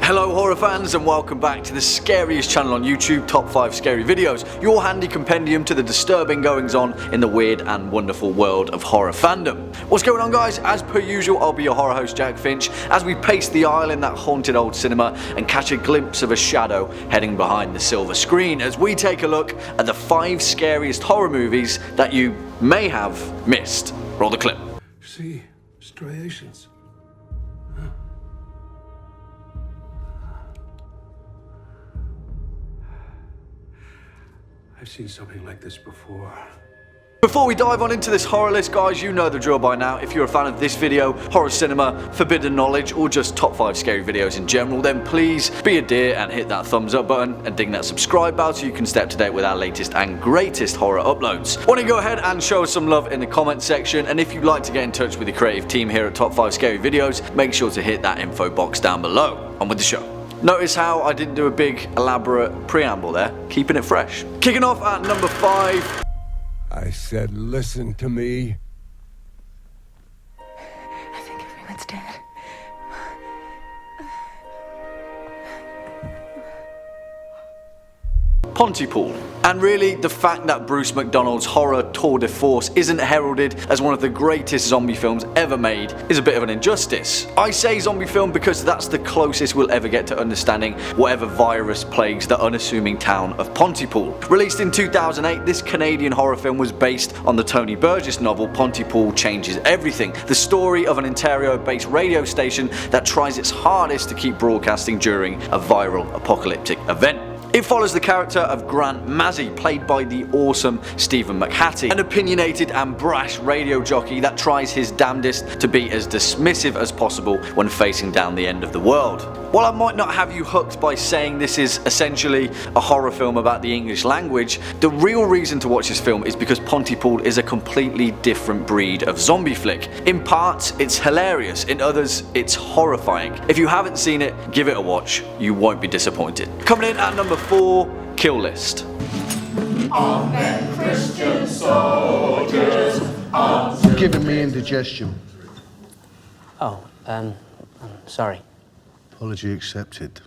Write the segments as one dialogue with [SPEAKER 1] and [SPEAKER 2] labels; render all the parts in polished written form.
[SPEAKER 1] Hello horror fans and welcome back to the scariest channel on YouTube, Top 5 Scary Videos, your handy compendium to the disturbing goings on in the weird and wonderful world of horror fandom. What's going on guys? As per usual, I'll be your horror host Jack Finch as we pace the aisle in that haunted old cinema and catch a glimpse of a shadow heading behind the silver screen as we take a look at the 5 scariest horror movies that you may have missed. Roll the clip.
[SPEAKER 2] See, striations. I've seen something like this before.
[SPEAKER 1] Before we dive on into this horror list guys, you know the drill by now. If you're a fan of this video, horror cinema, forbidden knowledge, or just top 5 scary videos in general, then please be a dear and hit that thumbs up button and ding that subscribe bell so you can stay up to date with our latest and greatest horror uploads. Want to go ahead and show us some love in the comment section, and if you'd like to get in touch with the creative team here at Top 5 Scary Videos, make sure to hit that info box down below. On with the show. Notice how I didn't do a big elaborate preamble there, keeping it fresh. Kicking off at number 5.
[SPEAKER 2] I said listen to me.
[SPEAKER 3] I think everyone's dead.
[SPEAKER 1] Pontypool. And really, the fact that Bruce McDonald's horror tour de force isn't heralded as one of the greatest zombie films ever made is a bit of an injustice. I say zombie film because that's the closest we'll ever get to understanding whatever virus plagues the unassuming town of Pontypool. Released in 2008, this Canadian horror film was based on the Tony Burgess novel Pontypool Changes Everything, the story of an Ontario-based radio station that tries its hardest to keep broadcasting during a viral apocalyptic event. It follows the character of Grant Mazzy, played by the awesome Stephen McHattie, an opinionated and brash radio jockey that tries his damnedest to be as dismissive as possible when facing down the end of the world. While I might not have you hooked by saying this is essentially a horror film about the English language, the real reason to watch this film is because Pontypool is a completely different breed of zombie flick. In parts, it's hilarious, in others, it's horrifying. If you haven't seen it, give it a watch, you won't be disappointed. Coming in at number 4, Kill List.
[SPEAKER 4] On them Christian soldiers.
[SPEAKER 5] Giving me indigestion.
[SPEAKER 6] Oh, sorry.
[SPEAKER 5] Apology accepted.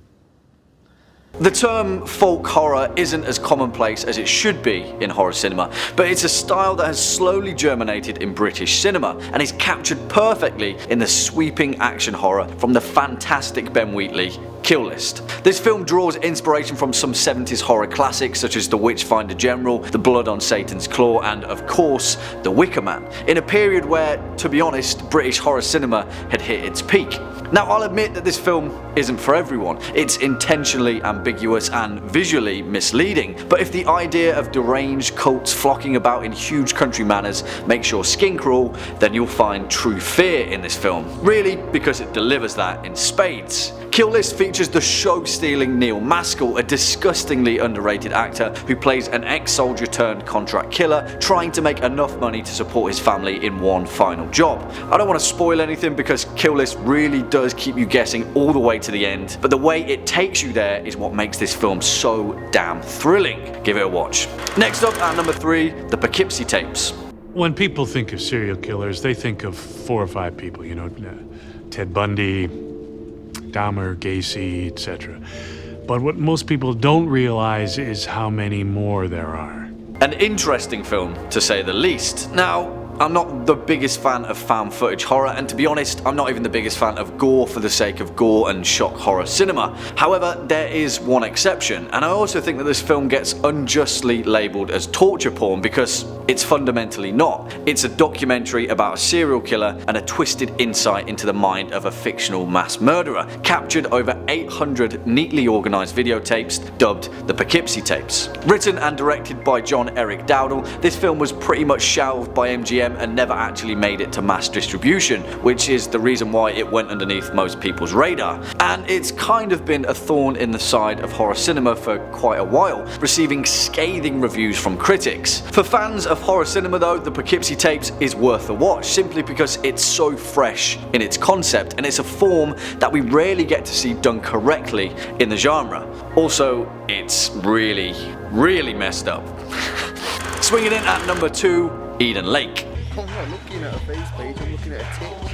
[SPEAKER 1] The term folk horror isn't as commonplace as it should be in horror cinema, but it's a style that has slowly germinated in British cinema and is captured perfectly in the sweeping action horror from the fantastic Ben Wheatley Kill List. This film draws inspiration from some 70s horror classics such as The Witchfinder General, The Blood on Satan's Claw, and of course The Wicker Man, in a period where, to be honest, British horror cinema had hit its peak. Now I'll admit that this film isn't for everyone. It's intentionally ambiguous and visually misleading, but if the idea of deranged cults flocking about in huge country manors makes your skin crawl, then you'll find true fear in this film, really because it delivers that in spades. Kill List features the show-stealing Neil Maskell, a disgustingly underrated actor who plays an ex-soldier turned contract killer trying to make enough money to support his family in one final job. I don't want to spoil anything because Kill List really does keep you guessing all the way to the end, but the way it takes you there is what makes this film so damn thrilling. Give it a watch. Next up at number 3, the Poughkeepsie tapes.
[SPEAKER 7] When people think of serial killers, they think of 4 or 5 people, you know, Ted Bundy, Dahmer, Gacy, etc. But what most people don't realize is how many more there are.
[SPEAKER 1] An interesting film, to say the least. Now, I'm not the biggest fan of found footage horror, and to be honest, I'm not even the biggest fan of gore for the sake of gore and shock horror cinema. However, there is one exception, and I also think that this film gets unjustly labelled as torture porn because it's fundamentally not. It's a documentary about a serial killer and a twisted insight into the mind of a fictional mass murderer, captured over 800 neatly organised videotapes dubbed the Poughkeepsie tapes. Written and directed by John Eric Dowdle, this film was pretty much shelved by MGM and never actually made it to mass distribution, which is the reason why it went underneath most people's radar. And it's kind of been a thorn in the side of horror cinema for quite a while, receiving scathing reviews from critics. For fans of horror cinema though, the Poughkeepsie tapes is worth a watch, simply because it's so fresh in its concept and it's a form that we rarely get to see done correctly in the genre. Also, it's really, really messed up. Swinging in at number 2, Eden Lake.
[SPEAKER 5] I'm not looking at a face page, I'm looking at a tip.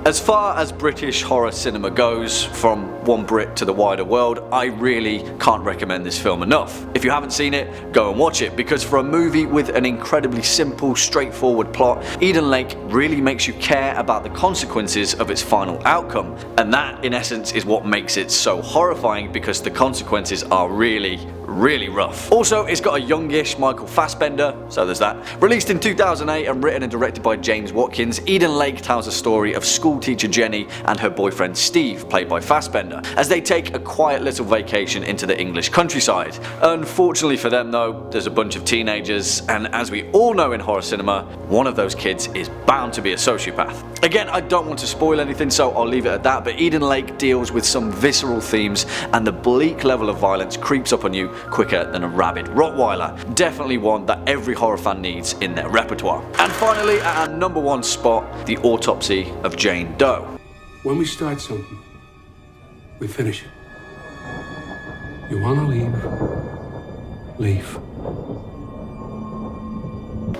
[SPEAKER 1] As far as British horror cinema goes, from one Brit to the wider world, I really can't recommend this film enough. If you haven't seen it, go and watch it, because for a movie with an incredibly simple, straightforward plot, Eden Lake really makes you care about the consequences of its final outcome. And that, in essence, is what makes it so horrifying, because the consequences are really rough. Also, it's got a youngish Michael Fassbender, so there's that. Released in 2008 and written and directed by James Watkins, Eden Lake tells a story of school teacher Jenny and her boyfriend Steve, played by Fassbender, as they take a quiet little vacation into the English countryside. Unfortunately for them though, there's a bunch of teenagers, and as we all know in horror cinema, one of those kids is bound to be a sociopath. Again, I don't want to spoil anything, so I'll leave it at that, but Eden Lake deals with some visceral themes, and the bleak level of violence creeps up on you quicker than a rabid Rottweiler. Definitely one that every horror fan needs in their repertoire. And finally, at our number one spot, The Autopsy of Jane Doe.
[SPEAKER 2] When we start something, we finish it. You wanna leave? Leave.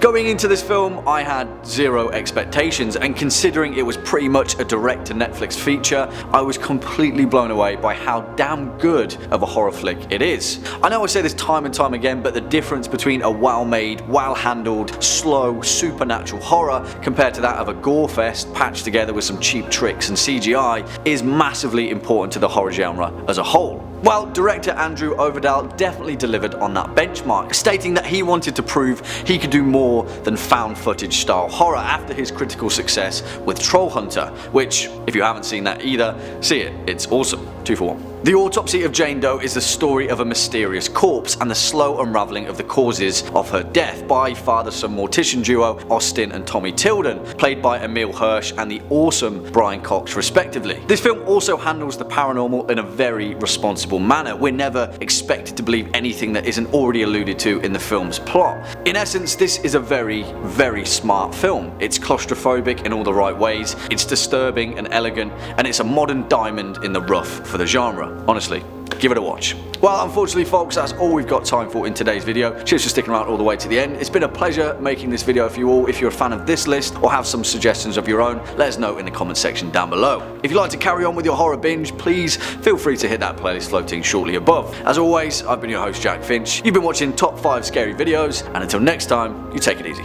[SPEAKER 1] Going into this film, I had zero expectations, and considering it was pretty much a direct-to-Netflix feature, I was completely blown away by how damn good of a horror flick it is. I know I say this time and time again, but the difference between a well-made, well-handled, slow, supernatural horror compared to that of a gore fest patched together with some cheap tricks and CGI is massively important to the horror genre as a whole. Well, director Andrew Overdahl definitely delivered on that benchmark, stating that he wanted to prove he could do more than found footage style horror after his critical success with Troll Hunter, which, if you haven't seen that either, see it, it's awesome. 2 for 1. The Autopsy of Jane Doe is the story of a mysterious corpse and the slow unravelling of the causes of her death by father-son mortician duo Austin and Tommy Tilden, played by Emile Hirsch and the awesome Brian Cox respectively. This film also handles the paranormal in a very responsible manner. We're never expected to believe anything that isn't already alluded to in the film's plot. In essence, this is a very smart film. It's claustrophobic in all the right ways, it's disturbing and elegant, and it's a modern diamond in the rough for the genre. Honestly, give it a watch. Well, unfortunately folks, that's all we've got time for in today's video. Cheers for sticking around all the way to the end. It's been a pleasure making this video for you all. If you're a fan of this list or have some suggestions of your own, let us know in the comment section down below. If you'd like to carry on with your horror binge, please feel free to hit that playlist floating shortly above. As always, I've been your host Jack Finch. You've been watching Top 5 Scary Videos, and until next time, you take it easy.